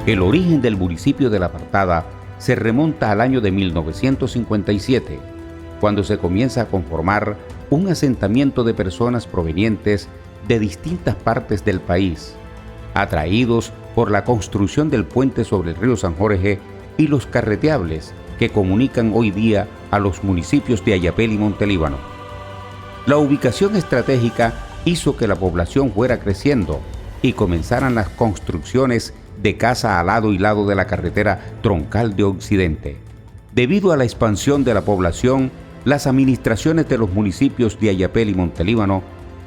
El origen del municipio de La Apartada se remonta al año de 1957, cuando se comienza a conformar un asentamiento de personas provenientes de distintas partes del país, atraídos por la construcción del puente sobre el río San Jorge y los carreteables que comunican hoy día a los municipios de Ayapel y Montelíbano. La ubicación estratégica hizo que la población fuera creciendo y comenzaran las construcciones de casa a lado y lado de la carretera troncal de Occidente. Debido a la expansión de la población, las administraciones de los municipios de Ayapel y Montelíbano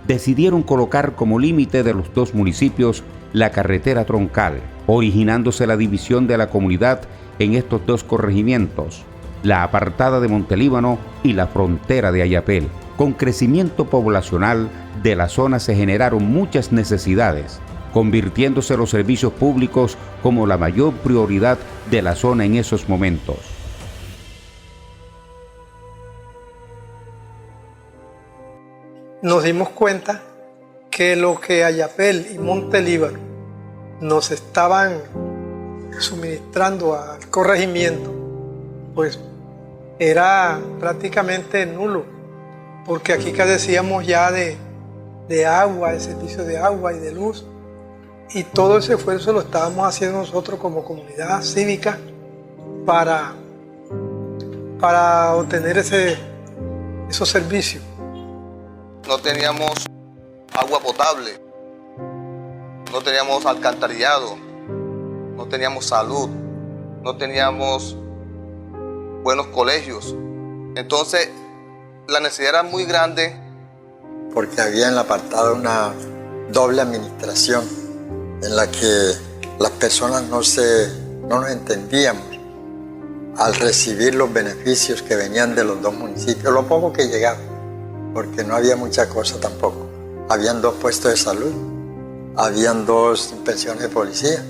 decidieron colocar como límite de los dos municipios la carretera troncal, originándose la división de la comunidad en estos dos corregimientos, la Apartada de Montelíbano y la frontera de Ayapel. Con crecimiento poblacional de la zona se generaron muchas necesidades, convirtiéndose los servicios públicos como la mayor prioridad de la zona en esos momentos. Nos dimos cuenta que lo que Ayapel y Montelíbano nos estaban suministrando al corregimiento, pues era prácticamente nulo, porque aquí carecíamos ya de agua, de servicio de agua y de luz, y todo ese esfuerzo lo estábamos haciendo nosotros como comunidad cívica para obtener esos servicios. No teníamos agua potable, no teníamos alcantarillado, no teníamos salud, no teníamos buenos colegios. Entonces, la necesidad era muy grande. Porque había en La Apartada una doble administración en la que las personas no nos entendíamos al recibir los beneficios que venían de los dos municipios, lo poco que llegaba, porque no había mucha cosa tampoco. Habían 2 puestos de salud, habían 2 pensiones de policía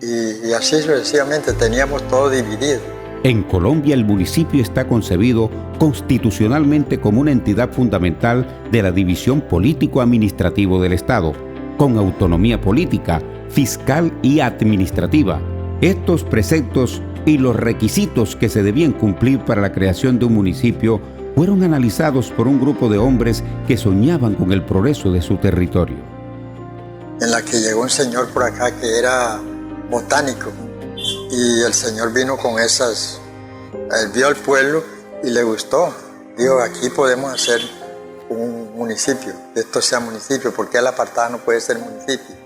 y así sucesivamente teníamos todo dividido. En Colombia, el municipio está concebido constitucionalmente como una entidad fundamental de la división político-administrativo del Estado, con autonomía política, fiscal y administrativa. Estos preceptos y los requisitos que se debían cumplir para la creación de un municipio fueron analizados por un grupo de hombres que soñaban con el progreso de su territorio. En la que llegó un señor por acá que era botánico, y el señor vino con esas, él vio el pueblo y le gustó. Dijo, aquí podemos hacer un municipio, que esto sea municipio, porque La Apartada no puede ser municipio.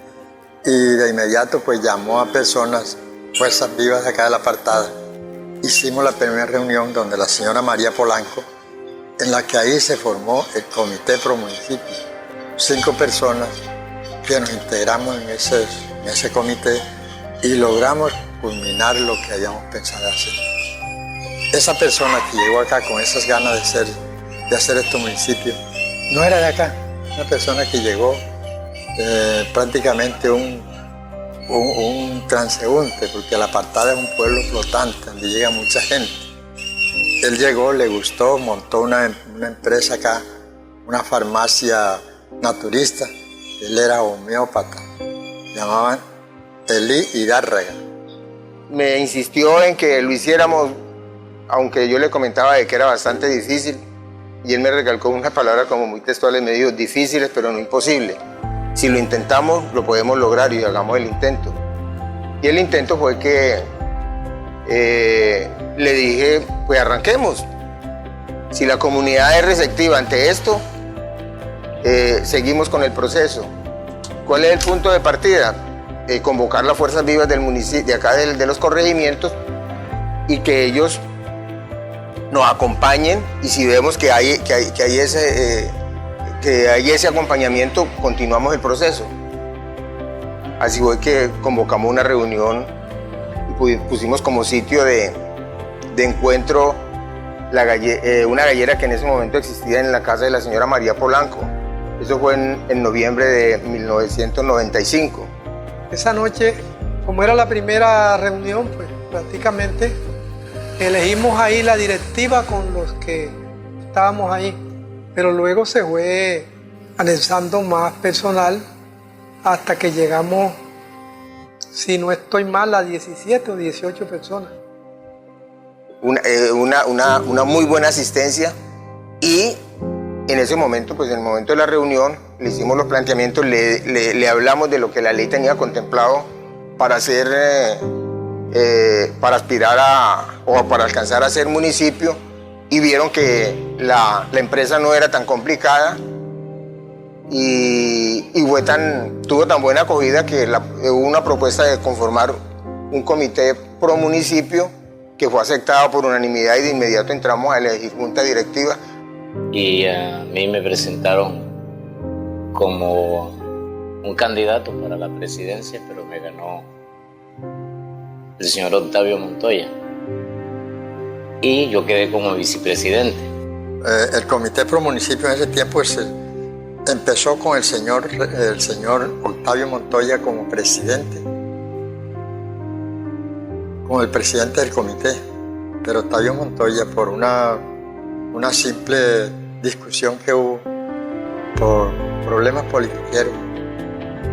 Y de inmediato pues llamó a personas, fuerzas vivas de acá de La Apartada. Hicimos la primera reunión donde la señora María Polanco, en la que ahí se formó el Comité Pro Municipio. 5 personas que nos integramos en ese comité y logramos culminar lo que habíamos pensado hacer. Esa persona que llegó acá con esas ganas de hacer este municipio, no era de acá, una persona que llegó prácticamente un transeúnte, porque La Apartada es un pueblo flotante donde llega mucha gente. Él llegó, le gustó, montó una empresa acá, una farmacia naturista. Él era homeópata, llamaban Elí Hidárraga. Me insistió en que lo hiciéramos, aunque yo le comentaba de que era bastante difícil, y él me recalcó una palabra como muy textual, me dijo, difíciles pero no imposible. Si lo intentamos, lo podemos lograr y hagamos el intento. Y el intento fue que le dije, pues arranquemos. Si la comunidad es receptiva ante esto, seguimos con el proceso. ¿Cuál es el punto de partida? Convocar las fuerzas vivas del municipio, de acá de los corregimientos, y que ellos nos acompañen, y si vemos que hay ese acompañamiento, continuamos el proceso. Así fue que convocamos una reunión y pusimos como sitio de encuentro una gallera que en ese momento existía en la casa de la señora María Polanco. Eso fue en noviembre de 1995. Esa noche, como era la primera reunión, pues prácticamente elegimos ahí la directiva con los que estábamos ahí, pero luego se fue anexando más personal hasta que llegamos si no estoy mal, a 17 o 18 personas. Una muy buena asistencia, y en ese momento, pues en el momento de la reunión, le hicimos los planteamientos, le hablamos de lo que la ley tenía contemplado para hacer, para aspirar o para alcanzar a ser municipio, y vieron que la empresa no era tan complicada y tuvo tan buena acogida que hubo una propuesta de conformar un comité pro municipio que fue aceptado por unanimidad, y de inmediato entramos a elegir junta directiva. Y a mí me presentaron como un candidato para la presidencia, pero me ganó el señor Octavio Montoya y yo quedé como vicepresidente. El comité pro municipio en ese tiempo empezó con el señor Octavio Montoya como presidente, como el presidente del comité, pero Octavio Montoya, por una simple discusión que hubo por problemas politiqueros,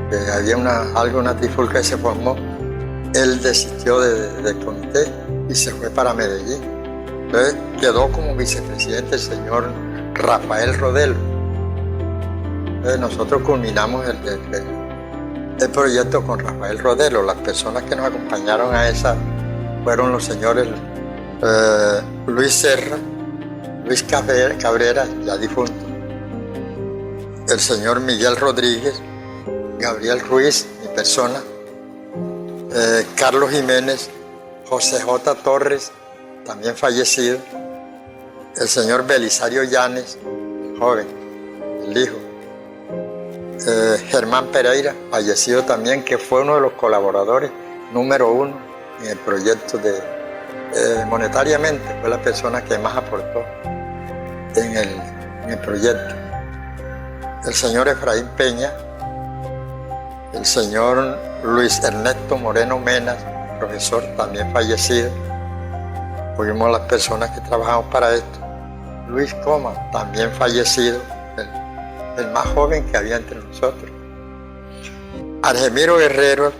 que había una trifulca que se formó, él desistió del comité y se fue para Medellín. Entonces quedó como vicepresidente el señor Rafael Rodelo. Entonces nosotros culminamos el proyecto con Rafael Rodelo. Las personas que nos acompañaron a esa fueron los señores Luis Serra, Luis Cabrera, ya difunto, el señor Miguel Rodríguez, Gabriel Ruiz, mi persona, Carlos Jiménez, José J. Torres, también fallecido, el señor Belisario Llanes, joven, el hijo, Germán Pereira, fallecido también, que fue uno de los colaboradores número 1 en el proyecto monetariamente, fue la persona que más aportó en el proyecto. El señor Efraín Peña, el señor Luis Ernesto Moreno Menas, profesor también fallecido, fuimos las personas que trabajamos para esto. Luis Coma, también fallecido, el más joven que había entre nosotros. Argemiro Guerrero,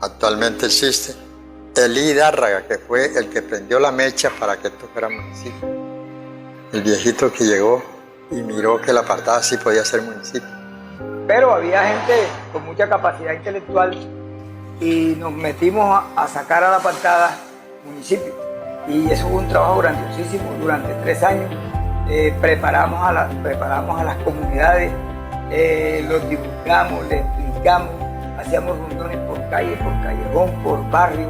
actualmente existe. Elí Dárraga, que fue el que prendió la mecha para que esto fuera municipio. El viejito que llegó y miró que la Apartada sí podía ser municipio. Pero había gente con mucha capacidad intelectual y nos metimos a sacar a la Apartada municipio. Y eso fue un trabajo grandiosísimo durante 3 años. Preparamos a las comunidades, los divulgamos, les explicamos, hacíamos reuniones por callejón, por barrio,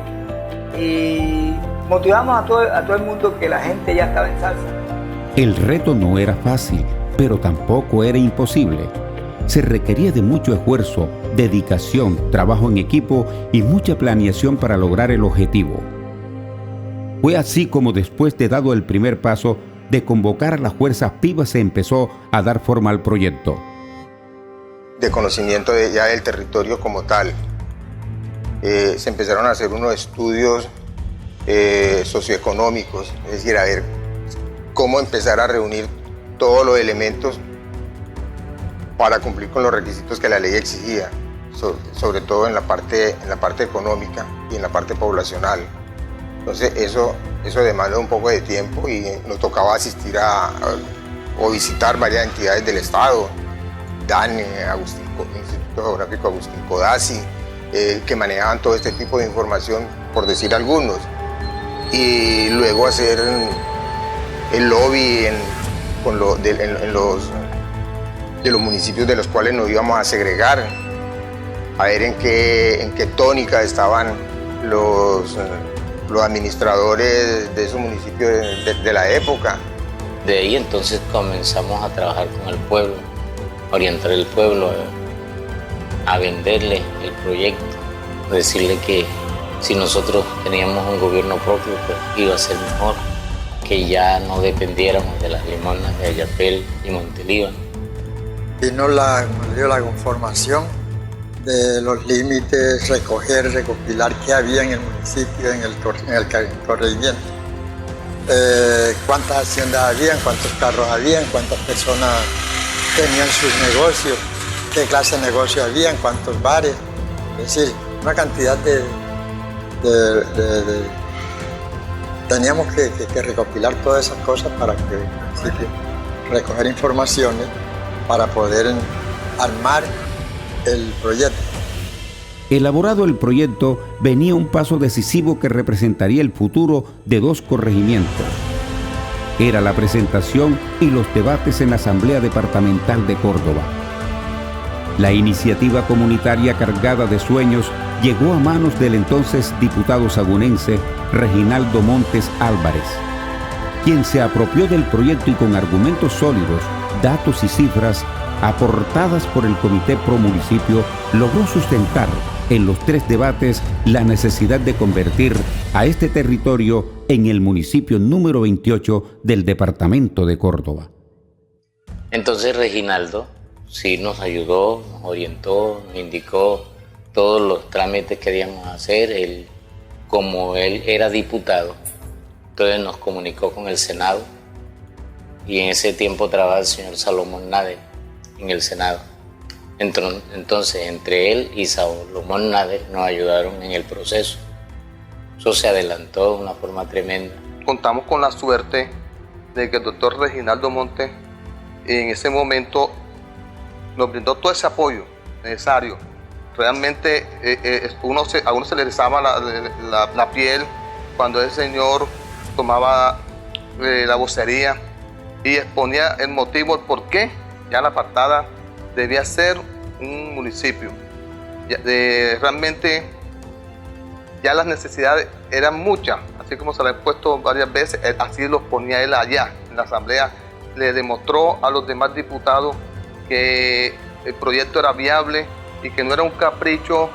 y motivamos a todo el mundo que la gente ya estaba en salsa. El reto no era fácil, pero tampoco era imposible. Se requería de mucho esfuerzo, dedicación, trabajo en equipo y mucha planeación para lograr el objetivo. Fue así como, después de dado el primer paso de convocar a las fuerzas vivas, se empezó a dar forma al proyecto. De conocimiento ya del territorio como tal. Se empezaron a hacer unos estudios socioeconómicos, es decir, a ver cómo empezar a reunir todos los elementos para cumplir con los requisitos que la ley exigía, sobre todo en la parte económica y en la parte poblacional. Entonces eso demanda un poco de tiempo y nos tocaba asistir o visitar varias entidades del Estado, DANE, Instituto Geográfico Agustín Codazzi, que manejaban todo este tipo de información, por decir algunos, y luego hacer el lobby de los municipios de los cuales nos íbamos a segregar, a ver en qué tónica estaban los administradores de esos municipios de la época. De ahí entonces comenzamos a trabajar con el pueblo, orientar el pueblo a venderle el proyecto, decirle que si nosotros teníamos un gobierno propio, pues iba a ser mejor, que ya no dependiéramos de las limonas de Ayapel y Montelíbano. Vino la conformación de los límites, recopilar qué había en el municipio, en el corregimiento. Cuántas haciendas habían, cuántos carros habían, cuántas personas tenían sus negocios, qué clase de negocios habían, cuántos bares. Es decir, una cantidad teníamos que recopilar todas esas cosas para que el municipio recoger informaciones para poder armar el proyecto. Elaborado el proyecto, venía un paso decisivo que representaría el futuro de 2 corregimientos. Era la presentación y los debates en la Asamblea Departamental de Córdoba. La iniciativa comunitaria cargada de sueños llegó a manos del entonces diputado sagunense Reginaldo Montes Álvarez, quien se apropió del proyecto y con argumentos sólidos, datos y cifras aportadas por el Comité Pro Municipio logró sustentar en los 3 debates la necesidad de convertir a este territorio en el municipio número 28 del departamento de Córdoba. Entonces Reginaldo sí nos ayudó, nos orientó, nos indicó todos los trámites que debíamos hacer. Como él era diputado, entonces nos comunicó con el Senado y en ese tiempo trabajaba el señor Salomón Nader en el Senado. Entonces, entre él y Salomón Nader nos ayudaron en el proceso. Eso se adelantó de una forma tremenda. Contamos con la suerte de que el doctor Reginaldo Montes en ese momento nos brindó todo ese apoyo necesario. Realmente a uno se le erizaba la piel cuando el señor tomaba la vocería y exponía el motivo, el por qué ya la Apartada debía ser un municipio. Realmente ya las necesidades eran muchas, así como se le ha puesto varias veces, así los ponía él allá en la asamblea. Le demostró a los demás diputados que el proyecto era viable y que no era un capricho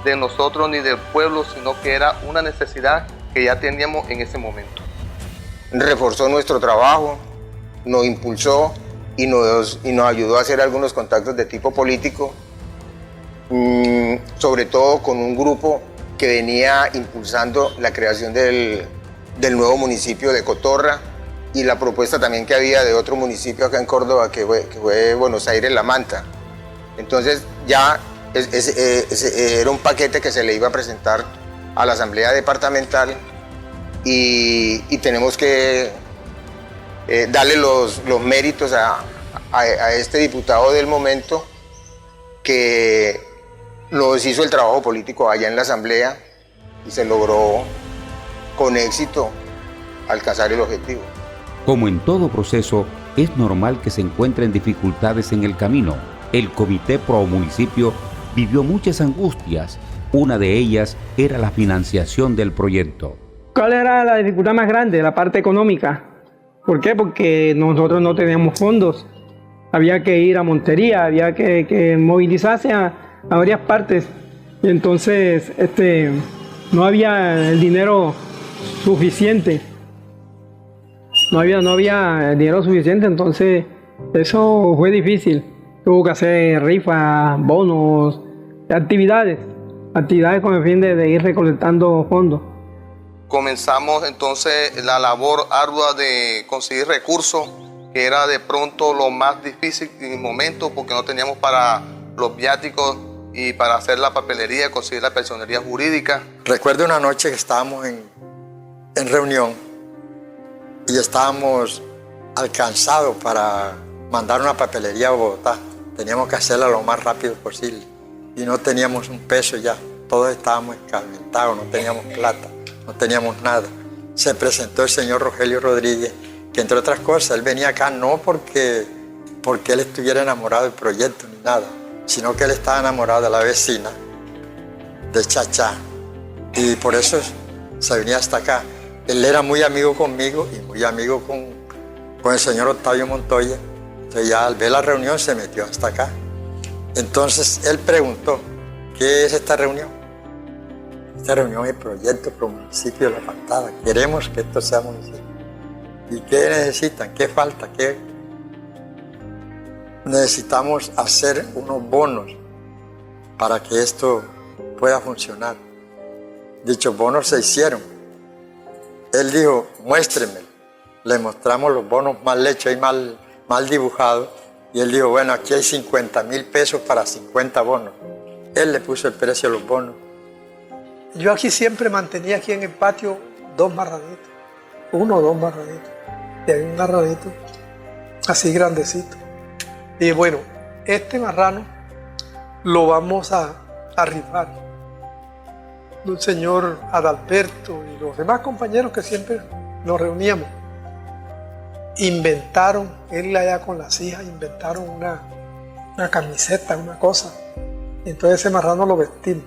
de nosotros ni del pueblo, sino que era una necesidad que ya teníamos en ese momento. Reforzó nuestro trabajo, nos impulsó y nos ayudó a hacer algunos contactos de tipo político, sobre todo con un grupo que venía impulsando la creación del nuevo municipio de Cotorra y la propuesta también que había de otro municipio acá en Córdoba que fue Buenos Aires La Manta. Entonces ya era un paquete que se le iba a presentar a la Asamblea Departamental y tenemos que darle los méritos a este diputado del momento que nos hizo el trabajo político allá en la Asamblea y se logró con éxito alcanzar el objetivo. Como en todo proceso, es normal que se encuentren dificultades en el camino. El Comité Pro Municipio vivió muchas angustias. Una de ellas era la financiación del proyecto. ¿Cuál era la dificultad más grande? La parte económica. ¿Por qué? Porque nosotros no teníamos fondos. Había que ir a Montería, había que movilizarse a varias partes. Y entonces no había el dinero suficiente. No había el dinero suficiente, entonces eso fue difícil. Tuvo que hacer rifas, bonos, actividades con el fin de ir recolectando fondos. Comenzamos entonces la labor ardua de conseguir recursos, que era de pronto lo más difícil en el momento porque no teníamos para los viáticos y para hacer la papelería, conseguir la personería jurídica. Recuerdo una noche que estábamos en reunión y estábamos alcanzados para mandar una papelería a Bogotá. Teníamos que hacerla lo más rápido posible y no teníamos un peso ya. Todos estábamos escarmentados, no teníamos plata, no teníamos nada. Se presentó el señor Rogelio Rodríguez, que entre otras cosas, él venía acá no porque él estuviera enamorado del proyecto ni nada, sino que él estaba enamorado de la vecina, de Chachá, y por eso se venía hasta acá. Él era muy amigo conmigo y muy amigo con el señor Octavio Montoya. Entonces ya al ver la reunión se metió hasta acá. Entonces él preguntó, ¿qué es esta reunión? Esta reunión es el proyecto Pro Municipio de La Apartada. Queremos que esto sea municipio. ¿Y qué necesitan? ¿Qué falta? ¿Qué? Necesitamos hacer unos bonos para que esto pueda funcionar. Dichos bonos se hicieron. Él dijo, muéstrenme. Le mostramos los bonos mal hechos y mal dibujados. Y él dijo, bueno, aquí hay 50.000 pesos para 50 bonos. Él le puso el precio de los bonos Yo aquí siempre mantenía aquí en el patio 2 marranitos, 1 o 2 marranitos. Y hay un marranito así grandecito. Y bueno, este marrano lo vamos a rifar. Un señor Adalberto y los demás compañeros que siempre nos reuníamos inventaron, él allá con las hijas, inventaron una camiseta, una cosa. Entonces ese marrano lo vestimos.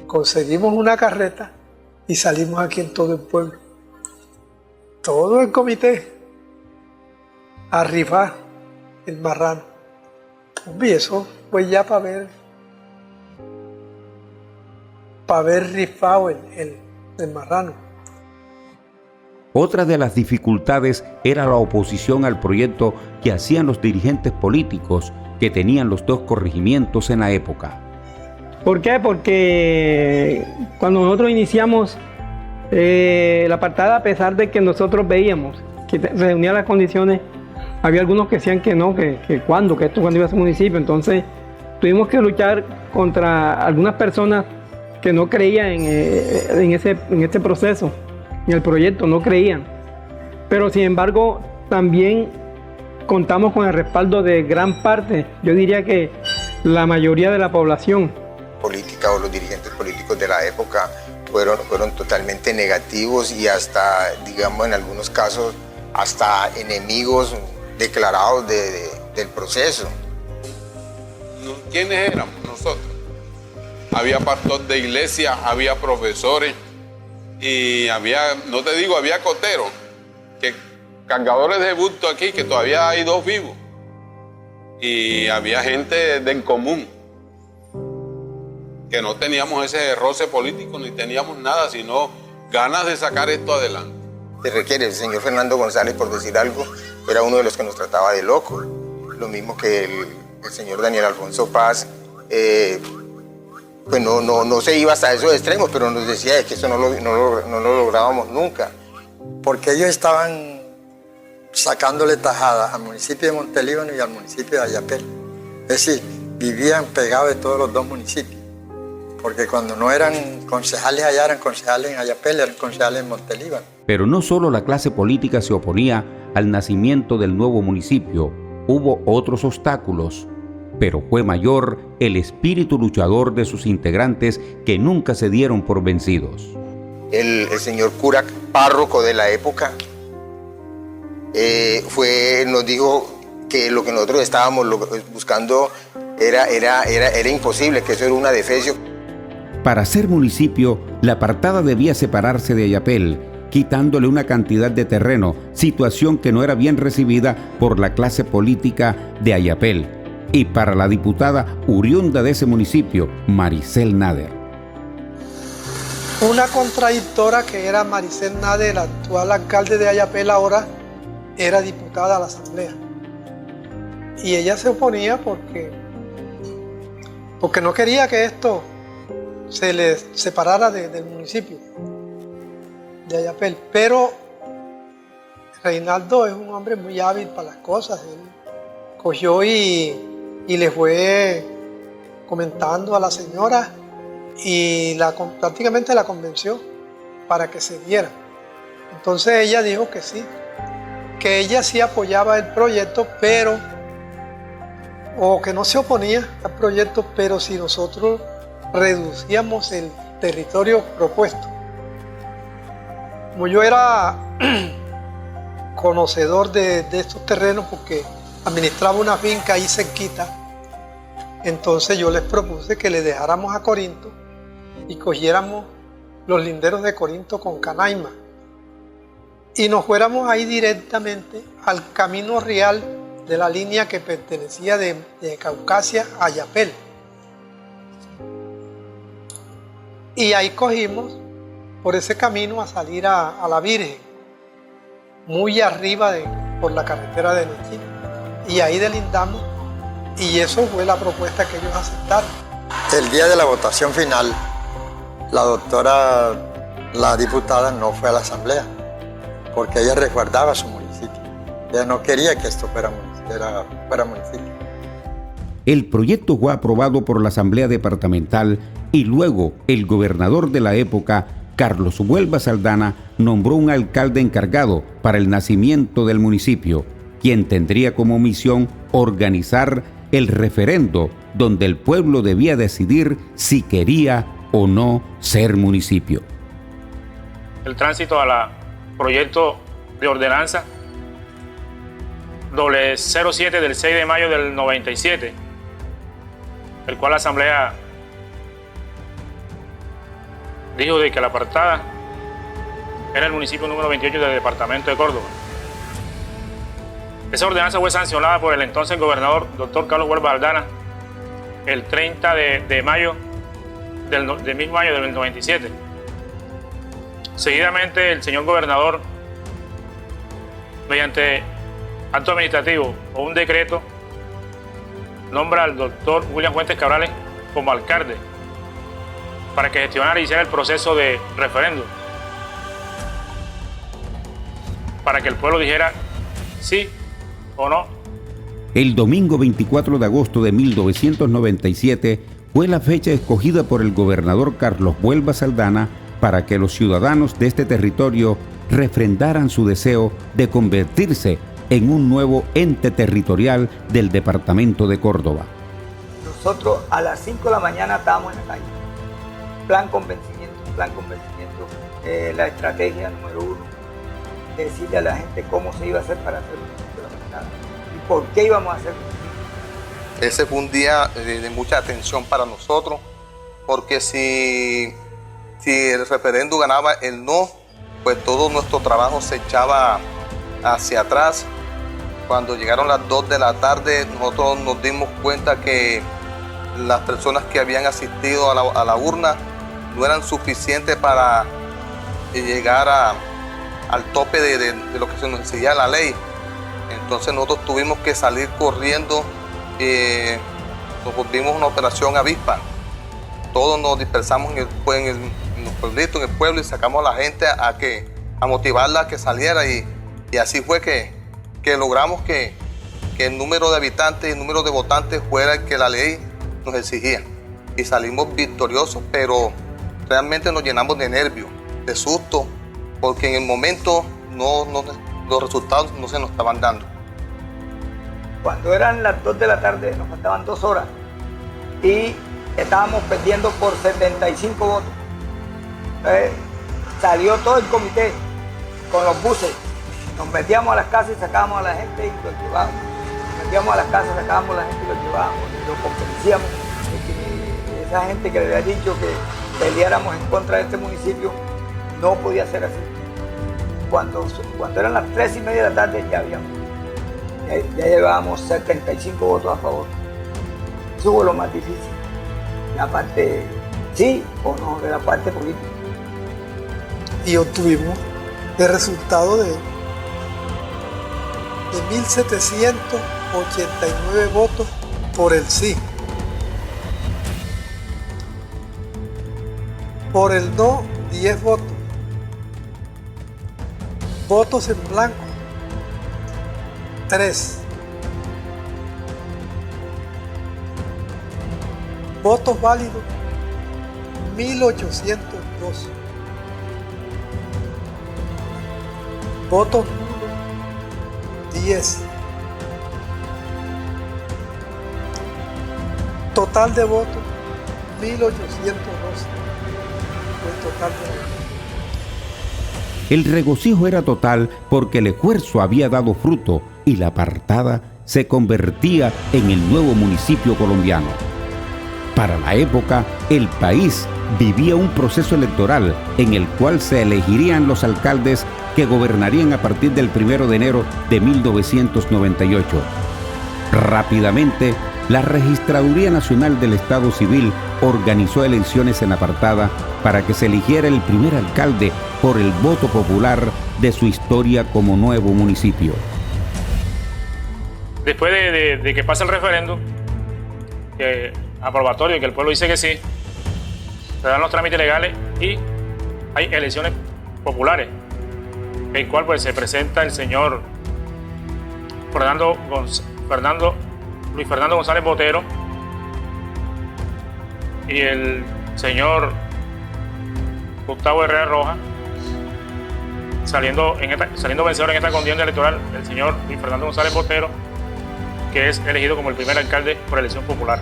Conseguimos una carreta y salimos aquí en todo el pueblo. Todo el comité a rifar el marrano. Y eso fue ya para haber rifado el marrano. Otra de las dificultades era la oposición al proyecto que hacían los dirigentes políticos que tenían los 2 corregimientos en la época. ¿Por qué? Porque cuando nosotros iniciamos la apartada, a pesar de que nosotros veíamos que reunía las condiciones, había algunos que decían que no, que esto cuando iba a ser municipio. Entonces tuvimos que luchar contra algunas personas que no creían en este proceso, en el proyecto, no creían. Pero sin embargo, también contamos con el respaldo de gran parte, yo diría que la mayoría de la población. Política o los dirigentes políticos de la época fueron totalmente negativos y hasta, digamos, en algunos casos, hasta enemigos declarados del proceso. ¿Quiénes éramos nosotros? Había pastor de iglesia, había profesores y había coteros, cargadores de bulto aquí, que todavía hay 2 vivos. Y había gente del común, que no teníamos ese roce político ni teníamos nada, sino ganas de sacar esto adelante. Se requiere, el señor Fernando González, por decir algo, era uno de los que nos trataba de locos. Lo mismo que el señor Daniel Alfonso Paz, pues no se iba hasta esos extremos, pero nos decía que eso no lo lográbamos nunca. Porque ellos estaban sacándole tajada al municipio de Montelíbano y al municipio de Ayapel. Es decir, vivían pegados de todos los 2 municipios. Porque cuando no eran concejales allá, eran concejales en Ayapel, eran concejales en Montelíbano. Pero no solo la clase política se oponía al nacimiento del nuevo municipio, hubo otros obstáculos, pero fue mayor el espíritu luchador de sus integrantes que nunca se dieron por vencidos. El señor cura párroco de la época nos dijo que lo que nosotros estábamos buscando era imposible, que eso era un adefesio. Para ser municipio, la apartada debía separarse de Ayapel, quitándole una cantidad de terreno, situación que no era bien recibida por la clase política de Ayapel, y para la diputada oriunda de ese municipio, Maricel Nader. Una contradictora que era Maricel Nader, el actual alcalde de Ayapel ahora, era diputada a la asamblea. Y ella se oponía porque no quería que esto se le separara del municipio de Ayapel. Pero Reinaldo es un hombre muy hábil para las cosas. Él cogió y le fue comentando a la señora y prácticamente la convenció para que se diera. Entonces ella dijo que sí, que ella sí apoyaba el proyecto, o que no se oponía al proyecto, pero si nosotros reducíamos el territorio propuesto. Como yo era conocedor de estos terrenos porque administraba una finca ahí cerquita, entonces yo les propuse que le dejáramos a Corinto y cogiéramos los linderos de Corinto con Canaima y nos fuéramos ahí directamente al camino real de la línea que pertenecía de Caucasia a Ayapel. Y ahí cogimos por ese camino a salir a la Virgen, muy arriba por la carretera de Nechí. Y ahí delindamos, y eso fue la propuesta que ellos aceptaron. El día de la votación final, la doctora, la diputada, no fue a la asamblea, porque ella resguardaba su municipio. Ella no quería que esto fuera municipio. El proyecto fue aprobado por la Asamblea Departamental y luego el gobernador de la época, Carlos Huelva Saldaña, nombró un alcalde encargado para el nacimiento del municipio, quien tendría como misión organizar el referendo donde el pueblo debía decidir si quería o no ser municipio. El tránsito al proyecto de ordenanza 07 del 6 de mayo del 97, el cual la Asamblea dijo de que La Apartada era el municipio número 28 del departamento de Córdoba. Esa ordenanza fue sancionada por el entonces gobernador, doctor Carlos Huelva Saldaña, el 30 de mayo del mismo año del 97. Seguidamente, el señor gobernador, mediante acto administrativo o un decreto, nombra al doctor William Fuentes Cabrales como alcalde para que gestionara y hiciera el proceso de referendo, para que el pueblo dijera sí o no. El domingo 24 de agosto de 1997 fue la fecha escogida por el gobernador Carlos Huelva Saldaña para que los ciudadanos de este territorio refrendaran su deseo de convertirse en un nuevo ente territorial del departamento de Córdoba. Nosotros a las 5 de la mañana estábamos en la calle. Plan convencimiento. La estrategia número 1, decirle a la gente cómo se iba a hacer para hacer la Apartada y por qué íbamos a hacer. Ese fue un día de mucha atención para nosotros, porque si el referendo ganaba el no, pues todo nuestro trabajo se echaba hacia atrás. Cuando llegaron las 2 de la tarde, nosotros nos dimos cuenta que las personas que habían asistido a la urna no eran suficientes para llegar al tope de lo que se nos exigía la ley. Entonces nosotros tuvimos que salir corriendo, nos volvimos una operación avispa. Todos nos dispersamos en los pueblitos, en el pueblo, y sacamos a la gente a motivarla a que saliera, y así fue que logramos que el número de habitantes y el número de votantes fuera el que la ley nos exigía. Y salimos victoriosos, pero realmente nos llenamos de nervios, de susto, porque en el momento los resultados no se nos estaban dando. Cuando eran las 2 de la tarde, nos faltaban 2 horas y estábamos perdiendo por 75 votos. Entonces, salió todo el comité con los buses. Nos metíamos a las casas y sacábamos a la gente y los llevábamos. Nos metíamos a las casas, sacábamos a la gente y los llevábamos. Y los convencíamos de que esa gente que le había dicho que peleáramos en contra de este municipio no podía ser así. Cuando eran las 3:30 de la tarde ya llevábamos 75 votos a favor. Eso fue lo más difícil. La parte sí o no de la parte política. Y obtuvimos el resultado de 1.789 votos por el sí. Por el no, 10 votos. Votos en blanco, 3. Votos válidos, 1.802. Votos nulos, 10. Total de votos, 1.812. El total de votos. El regocijo era total porque el esfuerzo había dado fruto y La Apartada se convertía en el nuevo municipio colombiano. Para la época, el país vivía un proceso electoral en el cual se elegirían los alcaldes que gobernarían a partir del 1 de enero de 1998. Rápidamente, la Registraduría Nacional del Estado Civil organizó elecciones en La Apartada para que se eligiera el primer alcalde por el voto popular de su historia como nuevo municipio. Después de que pasa el referendo aprobatorio, que el pueblo dice que sí, se dan los trámites legales y hay elecciones populares, en el cual pues se presenta el señor Luis Fernando González Botero y el señor Gustavo Herrera Rojas, saliendo vencedor en esta contienda electoral el señor Luis Fernando González Botero, que es elegido como el primer alcalde por elección popular.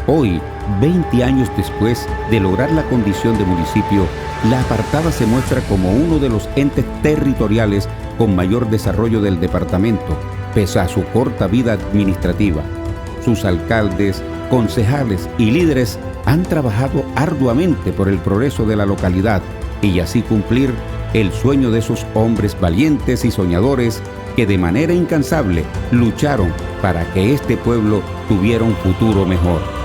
Hoy, 20 años después de lograr la condición de municipio, La Apartada se muestra como uno de los entes territoriales con mayor desarrollo del departamento, pese a su corta vida administrativa. Sus alcaldes, concejales y líderes han trabajado arduamente por el progreso de la localidad y así cumplir el sueño de esos hombres valientes y soñadores que de manera incansable lucharon para que este pueblo tuviera un futuro mejor.